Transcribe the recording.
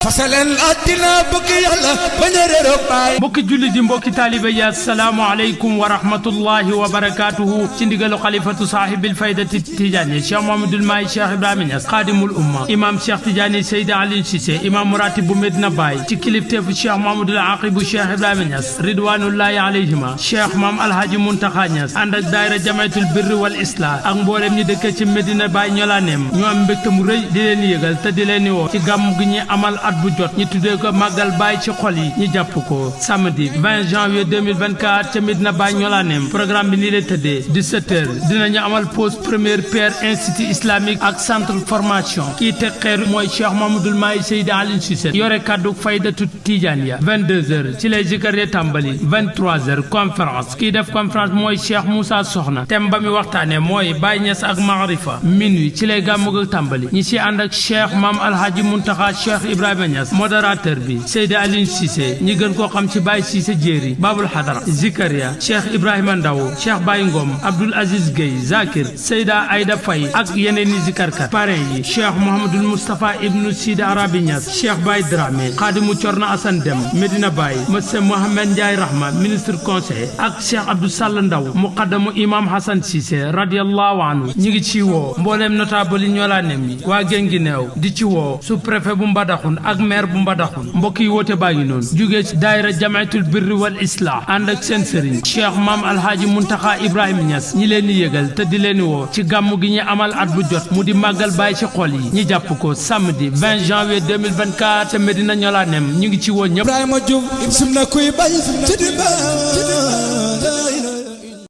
fasaleen àddina bëgg yàlla bañ a réeroo baay. mbokki julli di mbokki taalibe yi assalaamu aleykum wa rahmatullahi wa barakaatuhu ci ndigalu xalifatu saahibil faydati tijaani cheikh Mouhamadoul Mahi cheikh Ibrahima Niass xaadimul umma imam cheikh Tidiane Seydi Aliou Cissé imam muratib bu Medina Baye ci kilifteefu cheikh Mouhamadoul Aqibu cheikh Ibrahima Niass ridwanullahi alayhima cheikh maam alhaji Muntaxa Niass ànd ak daayira jamaatul birri wal islah ak mboolem ñi dëkk ci Medina Baye ñolaaneem ñu am mbégte mu rëy di leen yëgal te di leen woo ci gàmm gi ñi amal at bu jot ñi tuddee ko màggal Baye ci xol yi ñu jàpp ko samedi 20 janvier 2024 ca Medina Baye ñolaaneem programme bi nii lay tëddee 17h dinañu amal pause première pierre institut islamique ak centre formation kii teg xeeru mooy cheikh Mouhamadoul Mahi Seydi Aliou Cissé yore kaddu faydatu tijaaniya 22h ci lay zikar ya tàmbali 23h conférence kii def conférence mooy cheikh Moussa Soxna thème ba mi waxtaane mooy Baye Niass ak maarifa minuit ci lay gàmmu ga tàmbali ñi si ànd ak cheikh maam alhaji Muntaxa cheikh Ibrahima Niass modérateur bi Seydi Aliou Cissé ñi gën koo xam ci Baye Cissé jéeri babul hadara zikaria cheikh Ibrahima Ndaw cheikh Baye Ngom Abdoul Aziz Gueye Zakir Seyda Aïda Faye ak yeneen i zikarkat pare yi cheikh Mouhamadoul Moustapha ibnu Sidi Arabi Niass cheikh Baye Dramé xaadimu Corna Assane Dem Medina Baye monsieur Mohamed Ndiaye Rahma ministre conseil ak cheikh Abdou Sall Ndaw muqaddamu imam Hassan Cissé radiyallahu anhu ñi ngi ci woo mbooleem notable yi ñolaaneem yi waa Guinguinéo di ci woo sous préfet bu Mbadakhoune ak maire bu Mbadakhoune mbokk yi woote baa ngi noonu jugee ci daayira jamaatul birri wal islah ànd ak seen sëriñ cheikh maam alhaaji Muntaxa Ibrahima Niass ñi leen di yëgal te di leen woo ci gàmmu gi ñu amal at bu jot mu di màggal Baye ci xol yi ñi jàpp ko samedi 20 janvier 2024 ca Medina ñolaaneem ñu ngi ci woo ñëpp. Ibrahima Diouf sim na kuy bay ci di ba